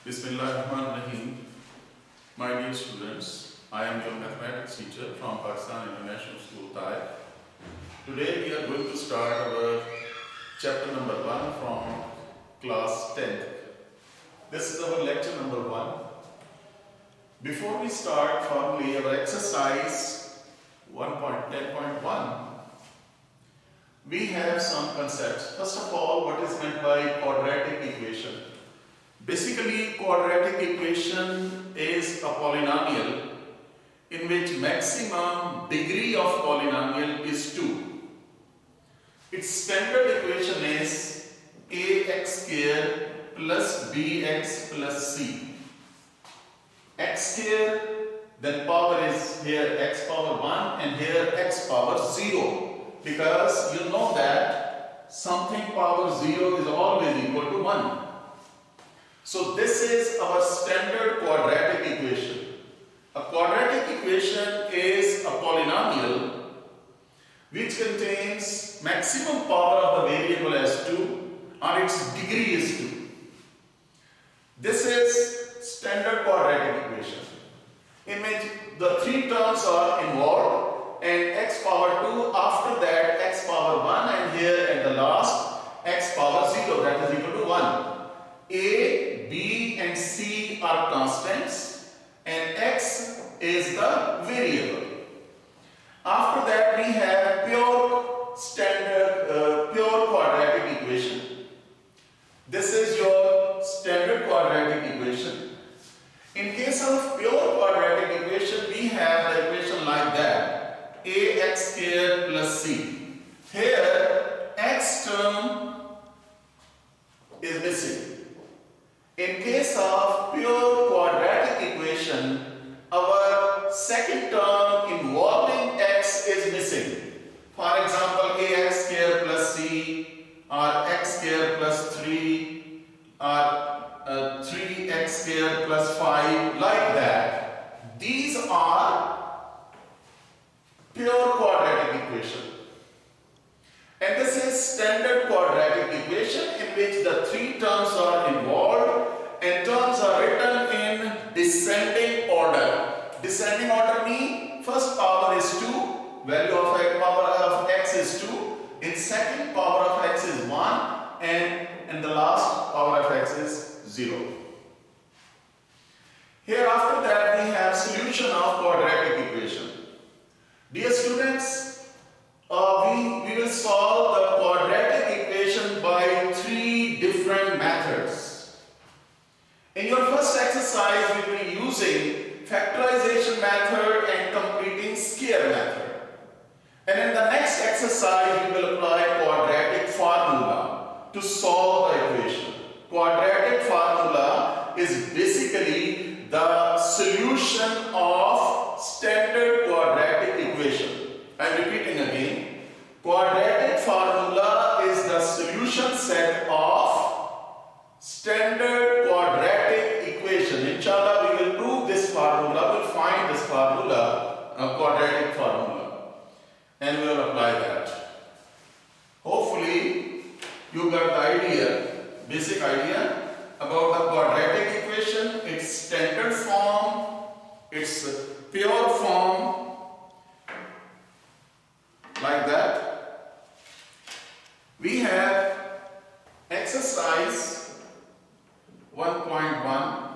Bismillahirrahmanirrahim. My dear students, I am your mathematics teacher from Pakistan International School, Thai. Today we are going to start our chapter number 1 from class 10th. This is our lecture number 1. Before we start formally our exercise 1.10.1, we have some concepts. First of all, what is meant by quadratic equation? Basically, quadratic equation is a polynomial in which maximum degree of polynomial is 2. Its standard equation is ax square plus bx plus c. X square, then power is here x power 1 and here x power 0, because you know that something power 0 is always equal to 1. So this is our standard quadratic equation. A quadratic equation is a polynomial which contains maximum power of the variable as 2 and its degree is 2. This is standard quadratic equation in which the three terms are involved and x power 2, after that x power 1, and here at the last x power 0, that is equal to 1. A, B and C are constants and x is the variable. After that we have pure quadratic equation. This is your standard quadratic equation. In case of pure quadratic equation, we have the equation like that: ax square plus c. Here x term is missing. In case of pure quadratic equation, our second term involving x is missing. For example, ax square plus c or x square plus 3 or 3x square plus 5, like that. These are pure quadratic equation. And this is standard quadratic equation in which the three terms are involved and terms are written in descending order. Descending order means first power is 2, value of power of x is 2, in second power of x is 1, and in the last power of x is 0. Here after that we have solution of quadratic equation. Dear students, we will solve the quadratic equation by 3 different methods. In your first exercise, we will be using factorization method and completing square method. And in the next exercise, we will apply quadratic formula to solve the equation. Quadratic formula is basically the solution of standard quadratic equation. I am repeating again. Quadratic formula is the solution set of standard quadratic equation. Inshallah, we will prove this formula, we will find this formula, a quadratic formula, and we will apply that. Hopefully, you got the idea, basic idea about the quadratic equation, its standard form, its pure form, like that. We have exercise 1.1.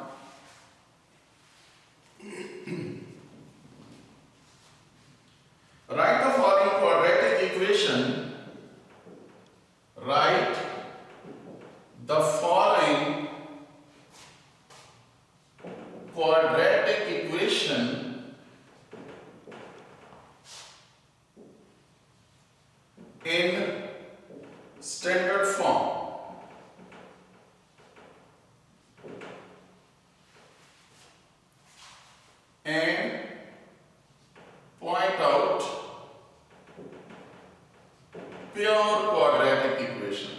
Write the following quadratic equation. Write the following quadratic equation in standard form. And point out pure quadratic equation.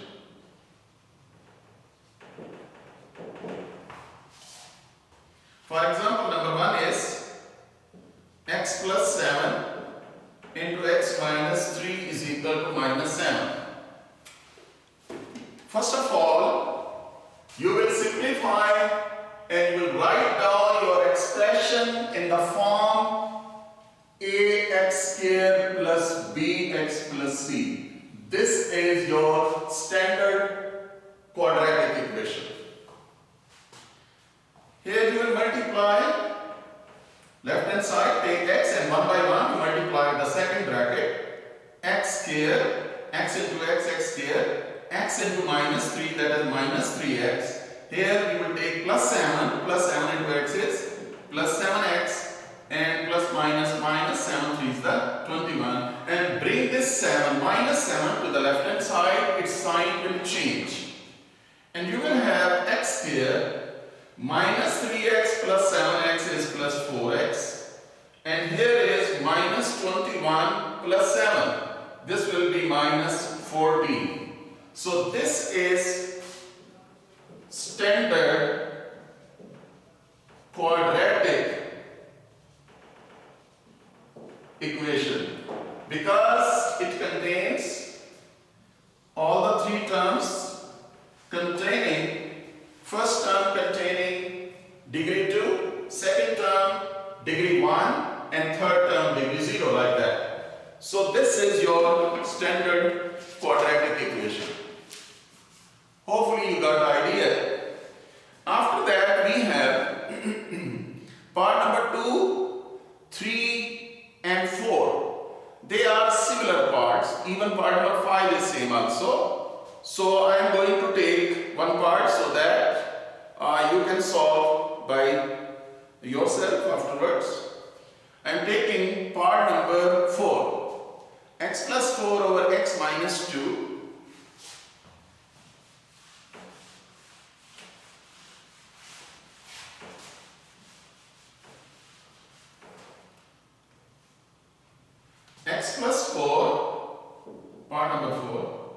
For example, number 1 is x plus 7 into x minus 3 is equal to minus 7. First of all, you will simplify and you will write down your expression in the form ax square plus bx plus c. This is your standard quadratic equation. Here you will multiply left hand side, take x and 1 by 1 you multiply the second bracket, x square, x into x square, x into minus 3, that is minus 3x. Here you will take plus 7 into x is plus 7x and plus minus 7 3 is the 21, and bring this 7 minus 7 to the left hand side, its sign will change and you will have x square minus 3x plus 7x is plus 4x, and here is minus 21 plus 7, this will be minus 14. So this is standard quadratic equation because it contains all the three terms containing, first term containing degree 2, second term degree 1 and third term degree 0, like that. So this is your standard quadratic equation. Hopefully you got the idea. After that we have part number 2, 3 and 4. They are similar parts. Even part number 5 is same also. So I am going to take one part so that you can solve by yourself afterwards. I am taking part number 4. X plus 4 over x minus 2. X plus 4, part number 4.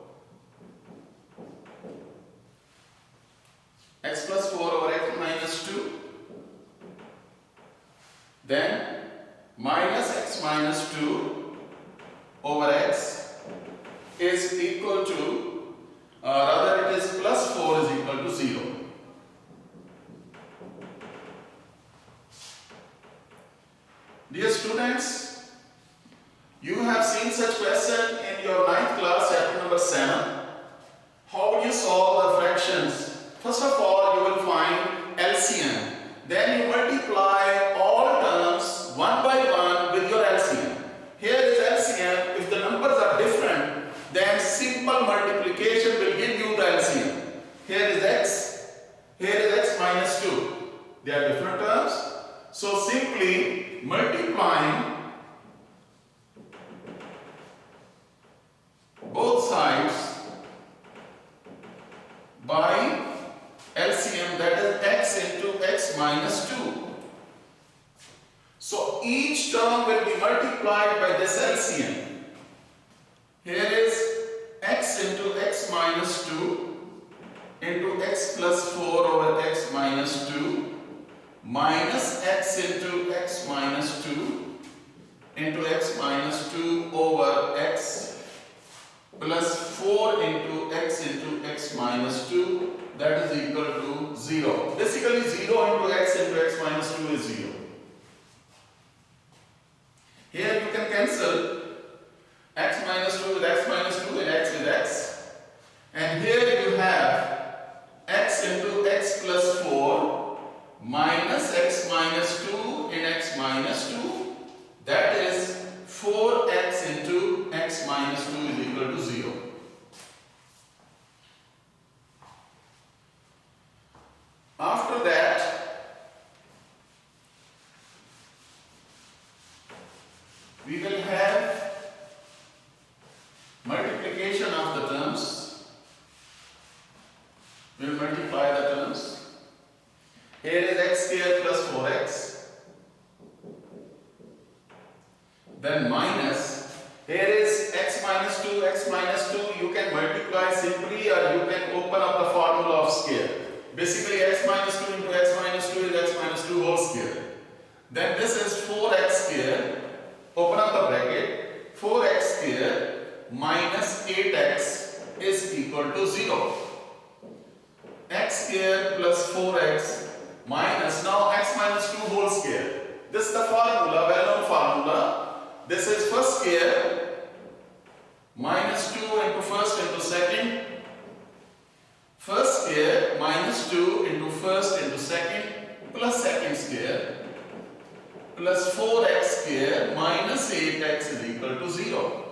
X plus 4 over x minus 2. Then minus x minus 2 over x is equal to, rather it is plus 4 is equal to 0. Dear students, you have seen such question in your 9th class, chapter number 7. How would you solve the fractions? First of all, you will find LCM. Then you multiply all terms one by one with your LCM. Here is LCM. If the numbers are different, then simple multiplication will give you the LCM. Here is x. Here is x minus 2. They are different terms. So simply multiplying both sides by LCM, that is x into x minus 2. So each term will be multiplied by this LCM. Here is x into x minus 2 into x plus 4 over x minus 2 minus x into x minus 2 into x minus 2 over x plus 4 into x minus 2, that is equal to 0. Basically 0 into x minus 2 is 0. Here you can cancel x minus 2 with x minus 2 and x with x. And here you have x into x plus 4 minus x minus 2 in x minus 2. That is 4x into x minus 2 is equal to 0. After that, we will have multiplication of the terms. We will multiply the terms. Here is x square plus 4x. Then minus, here is x minus 2, you can multiply simply or you can open up the formula of square. Basically x minus 2 into x minus 2 is x minus 2 whole square. Then this is 4x square, open up the bracket, 4x square minus 8x is equal to 0. X square plus 4x minus minus 2 into first into second plus second square plus 4x square minus 8x is equal to 0.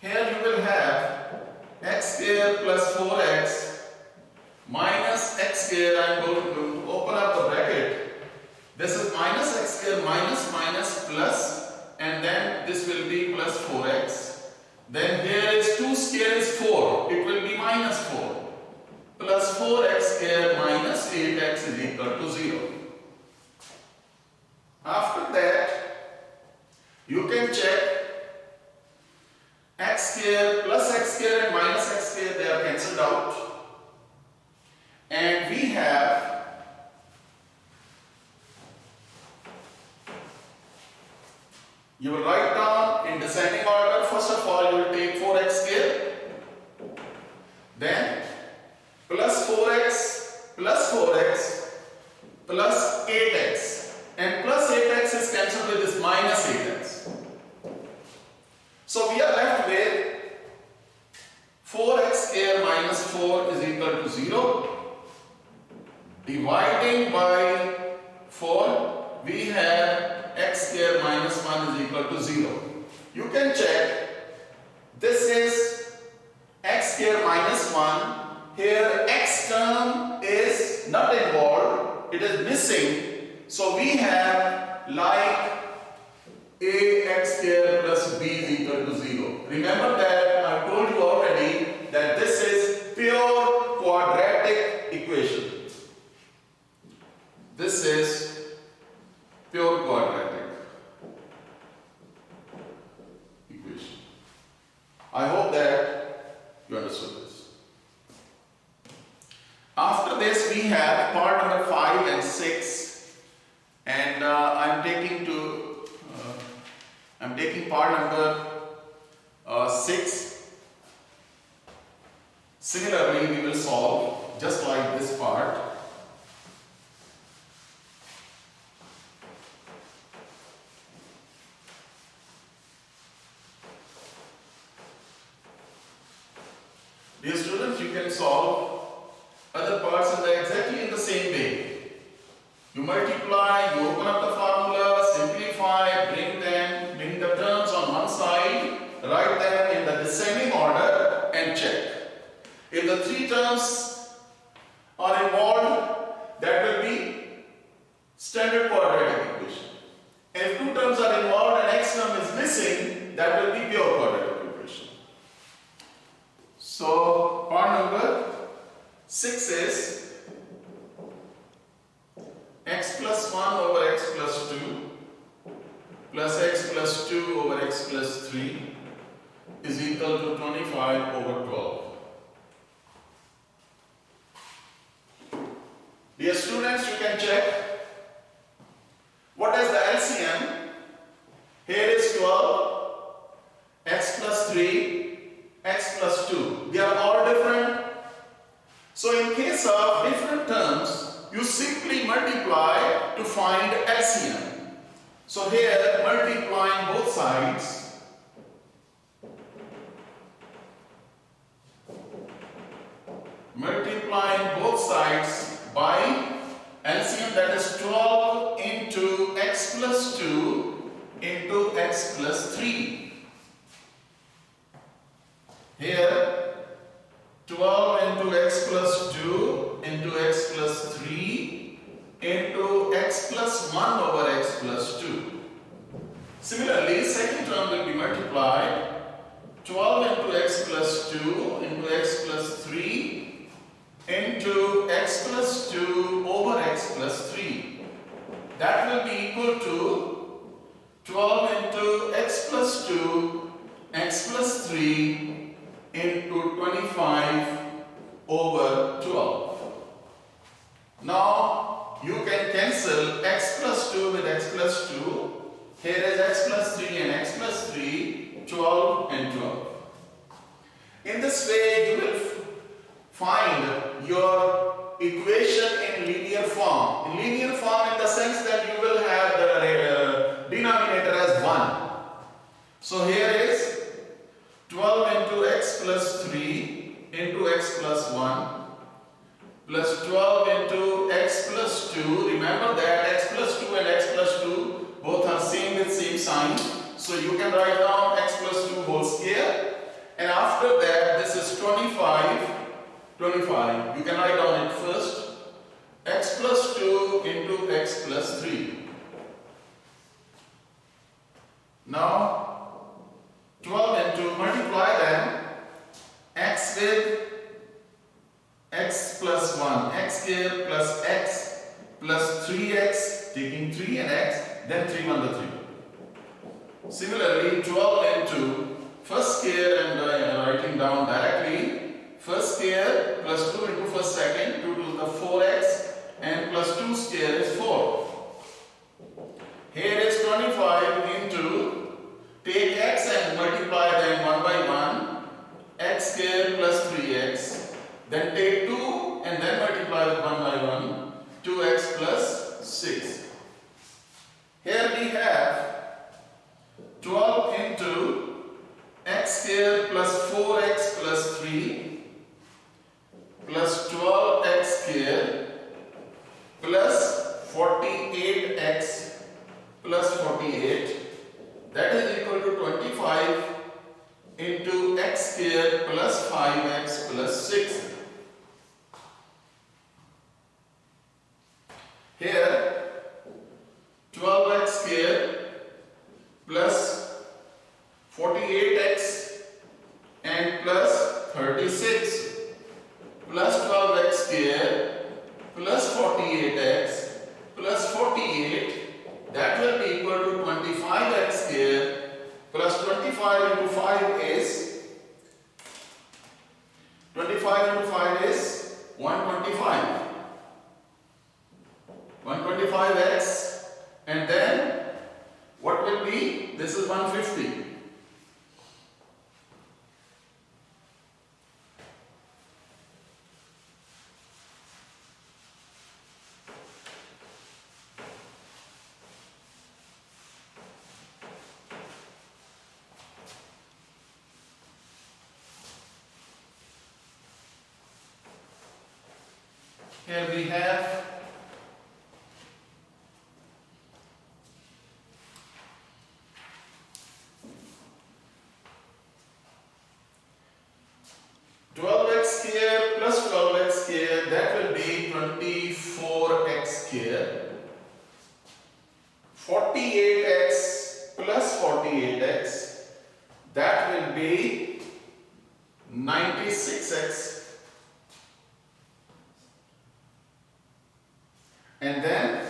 Here you will have x square plus 4x minus x square. I am going to open up the bracket. This is minus x square minus minus plus, and then this will be plus 4x. Then here is 2 square is 4. It will be minus 4 plus 4x square minus 8x is equal to 0. After that, you can check x square plus x square and minus x square, they are cancelled out. And we have you will write down in descending order. First of all, you will take 4x square, then plus 4x plus 8x, and plus 8x is cancelled with this minus 8x. So we are left with 4x square minus 4 is equal to 0. Dividing by 4, we have x square minus 1 is equal to 0. You can check. This is x square minus 1. Here x term is not involved. It is missing. So we have like ax square plus b is equal to 0. Remember that I told you already that this is pure quadratic equation. This is pure quadratic equation. I hope that you understood this. After this we have part number 5 and 6, and I'm taking part number 6. Similarly, we will solve just like this part. Dear students, you can solve other parts exactly in the same way. You multiply, you open up the formula, simplify, bring the terms on one side, write them in the descending order and check. If the 3 terms are involved, that will be standard quadratic equation. If 2 terms are involved and x term is missing, that will be pure quadratic equation. So part number 6 is x plus 1 over x plus 2 plus x plus 2 over x plus 3 is equal to 25 over 12. Dear students, you can check what is the LCM. Here is 12, x plus 3, x plus 2. They are all different. So in case of different terms, you simply multiply to find LCM. So here, multiplying both sides, by LCM, that is 12 into x plus 2 into x plus 3. Here 12 into x plus 2 into x plus 3 into x plus 1 over x plus 2. Similarly, second term will be multiplied 12 into x plus 2 into x plus 3 into x plus 2 over x plus 3. That will be equal to 12 into x plus 2 x plus 3 into 25 over 12. Now you can cancel x plus 2 with x plus 2. Here is x plus 3 and x plus 3, 12 and 12. In this way you will find your equation in linear form. In linear form in the sense that you will have the denominator as 1. So here is 12 into x plus 3 into x plus 1 plus 12 into x plus 2. Remember that x plus 2 and x plus 2 both are same with same sign. So you can write down x plus 2 whole square. And after that, this is 25. You can write down it first. X plus 2 into x plus 3. Now 12 into, multiply them, x with x plus 1, x square plus x plus 3x, taking 3 and x, then 3 1 the 3. Similarly, 12 into first square and writing down directly, first square plus 2 into first second, 2 to the 4x, and plus 2 square is 4. Here is 25 into, take x and multiply them one by one, x square plus 3x, then take 2 and then multiply with one by one, 2x plus 6. Here we have 12 into x square plus 4x plus 3 plus 12x square plus 48x plus 48. That is equal to 25 into x square plus 5x plus 6. Here 12x square plus 48x and plus 36 plus 12x square plus 48x plus 48, that will be equal to 25x square plus 25 into 5 is 25 into 5 is 125. 125x, and then what will be? This is 150. Here we have 12x square plus 12x square, that will be 24x square. 48x plus 48x, that will be 96x. And then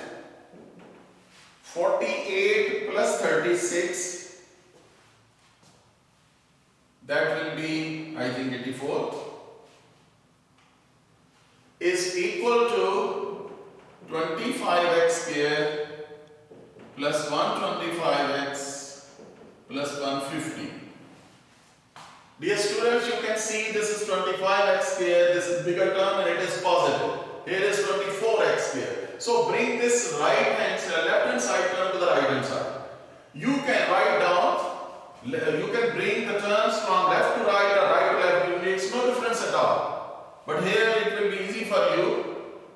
48 plus 36, that will be, I think, 84, is equal to 25x square plus 125x plus 150. Dear students, you can see this is 25x square, this is bigger term and it is positive. Here is 24x square. So bring this left hand side term to the right hand side. You can write down, you can bring the terms from left to right or right to left. It makes no difference at all. But here it will be easy for you.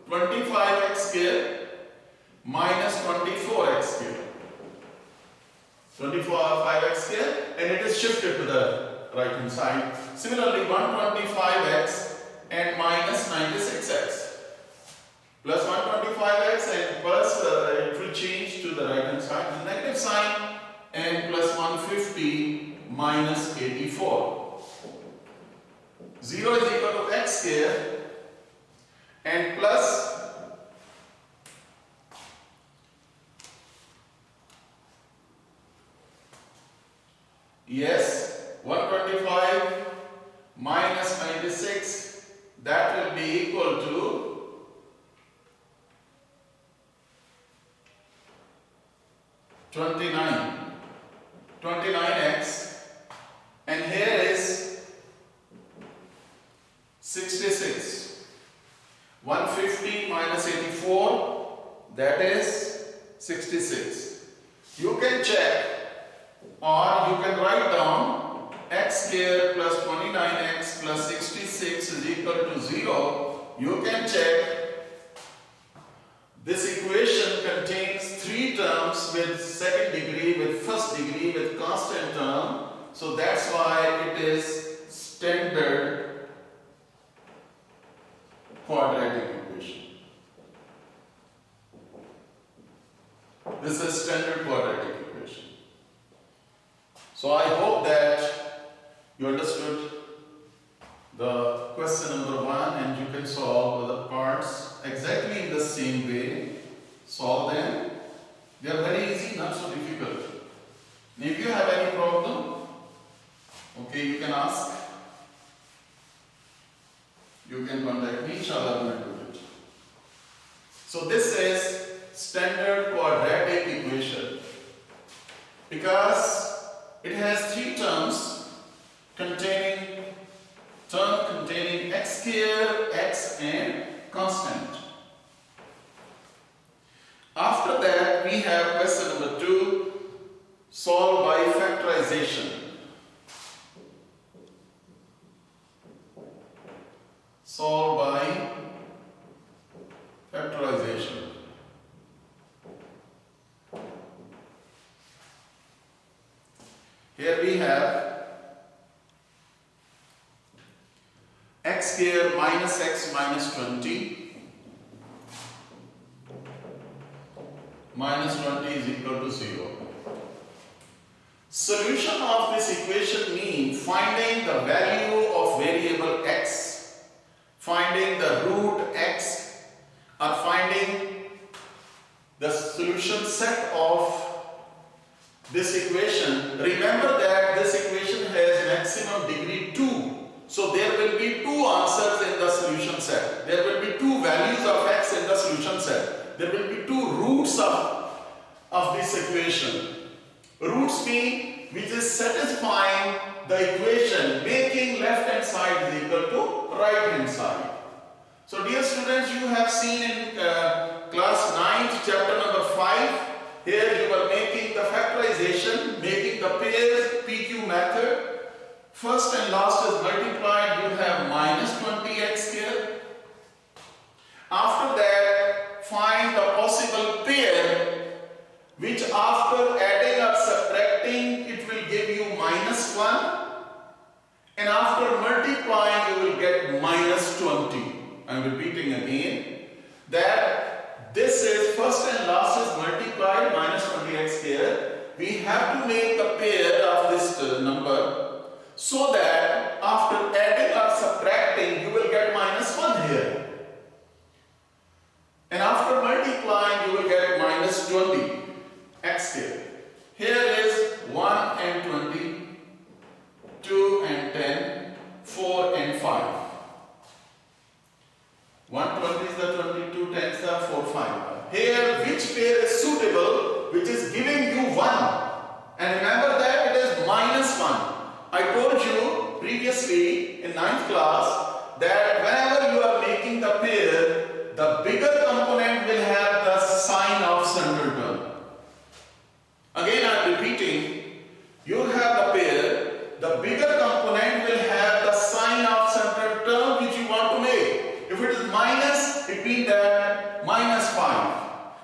25x square minus 24x square. 25x square, and it is shifted to the right hand side. Similarly, 125x and minus 96x. Plus 125x and plus it will change to the right hand side with the negative sign, and plus 150 minus 84. 0 is equal to x square and plus yes, 125 minus 96, that will be equal to 29x, and here is 66. 150 minus 84, that is 66. You can check, or you can write down x square plus 29x plus 66 is equal to 0 you can check. This equation contains three terms with second degree, with first degree, with constant term. So that's why it is standard quadratic equation. This is standard quadratic equation. So I hope that you understood the question number 1 and you can solve the parts exactly in the same way. Solve them. They are very easy, not so difficult. And if you have any problem, okay, you can ask. You can contact me, inshallah, we will do it. So this is standard quadratic equation because it has three terms containing x square, x and constant. After that we have question number 2, solve by factorization. Solve by factorization. Here we have x square minus x minus 20 minus 20 is equal to 0. Solution of this equation means finding the value of variable x, finding the root x, or finding the solution set of this equation. Remember that this equation has maximum degree 2. So there will be two answers in the solution set. There will be two values of x in the solution set. There will be two roots of this equation. Roots mean which is satisfying the equation, making left hand side is equal to right hand side. So dear students, you have seen in class 9th chapter number 5, here you are making the factorization, making the pairs PQ method. First and last is multiplied, you have minus 20x square. After that, find the possible pair which after adding or subtracting it will give you minus 1, and after multiplying you will get minus 20. I am repeating again that this is first and last is multiplied minus 20x square. We have to make the pair of this number so that after adding or subtracting you will get minus 1 here. And after multiplying you will get minus 20 x square. Here is 1 and 20, 2 and 10, 4 and 5. 120 is the 22, 10 is the 4, 5. Here which pair is suitable, which is giving you 1. And remember that it is minus 1. I told you previously in 9th class that whenever you are making the pair, the bigger component will have the sign of central term. Again I am repeating, you have the pair, the bigger component will have the sign of central term which you want to make. If it is minus, it means that minus 5.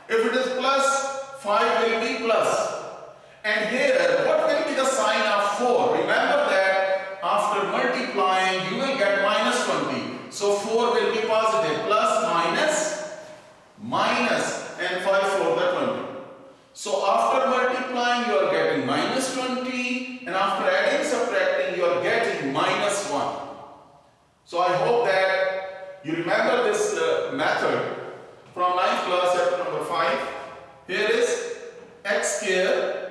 If it is plus, 5 will be plus. And here, what will be the sign of 4? Remember that after multiplying, you will get minus 20. So 4 will be positive. Plus, minus, minus, and 5 for the 20. So after multiplying, you are getting minus 20. And after adding, subtracting, you are getting minus 1. So I hope that you remember this method from 9th class, chapter number 5. Here is x square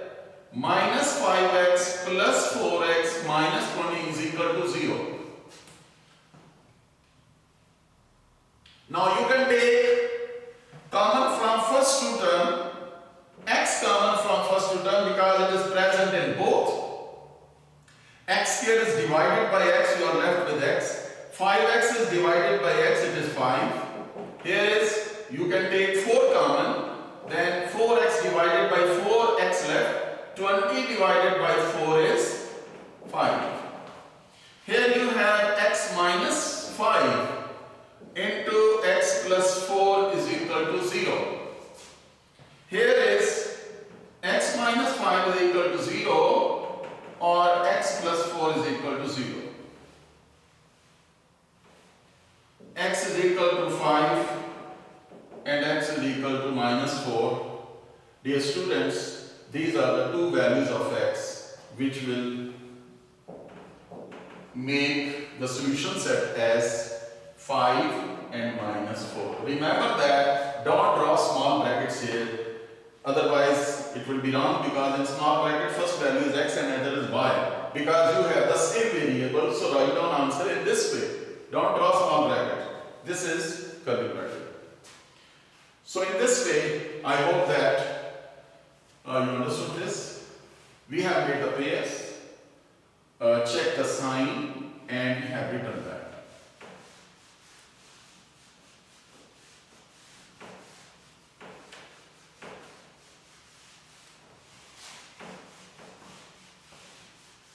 minus 5x plus 4x minus 20 is equal to 0. Now you can take common from first two term, x common from first two term because it is present in both. X square is divided by x, you are left with x. 5x is divided by x, it is 5. Here is, you can take 4 common, then 4x divided by 4x left. 20 divided by 4 is 5. Here you have x minus 5 into x plus 4 is equal to 0. Here is x minus 5 is equal to 0 or x plus 4 is equal to 0. X is equal to 5 and x is equal to minus 4. Dear students, these are the two values of x which will make the solution set as 5 and minus 4. Remember that don't draw small brackets here, otherwise it will be wrong, because in small bracket first value is x and other is y, because you have the same variable. So write down answer in this way. Don't draw small bracket. This is curly bracket. So in this way, I hope that you understood this. We have made the pairs, check the sign, and we have written that.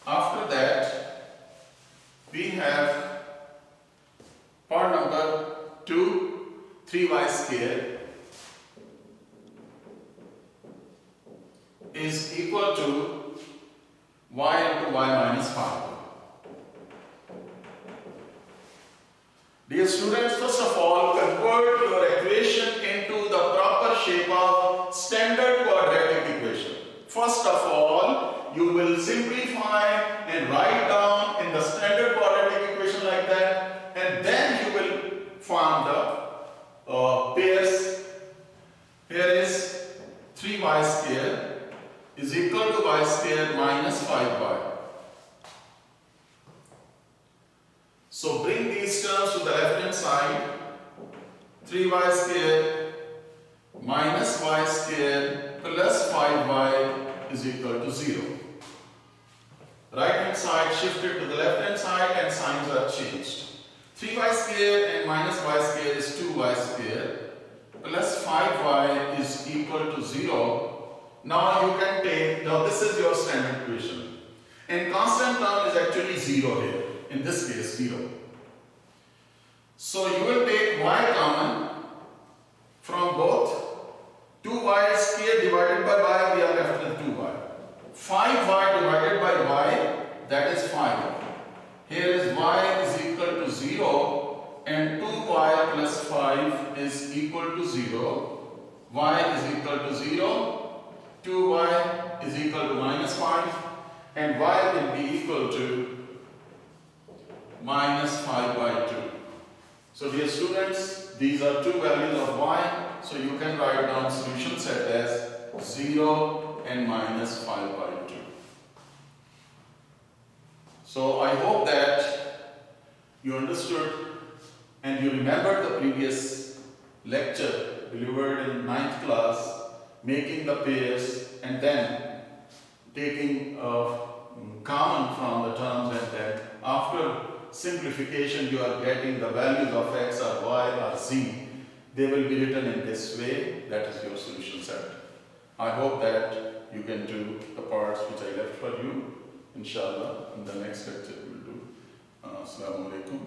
After that, we have part number 2, 3y square is equal to y into y minus 5. Dear students, first of all, convert your equation into the proper shape of standard quadratic equation. First of all, you will simplify and write down in the standard quadratic equation like that, and then you will form the pairs. Here is 3y square is equal to y square minus 5y. So bring these terms to the left hand side. 3y square minus y square plus 5y is equal to 0. Right hand side shifted to the left hand side and signs are changed. 3y square and minus y square is 2y square plus 5y is equal to 0. Now you can take, now this is your standard equation, and constant term is actually 0 here, in this case 0. So you will take y common from both. 2y square divided by y, we are left with 2y. 5y divided by y, that is 5. Here is y is equal to 0 and 2y plus 5 is equal to 0. Y is equal to 0. 2y is equal to minus 5 and y will be equal to minus 5 by 2. So dear students, these are two values of y, so you can write down solution set as 0 and minus 5 by 2. So I hope that you understood and you remembered the previous lecture delivered in 9th class, making the pairs and then taking common from the terms, and then after simplification you are getting the values of x or y or z. They will be written in this way. That is your solution set. I hope that you can do the parts which I left for you. Inshallah, in the next lecture we will do. Assalamu alaikum.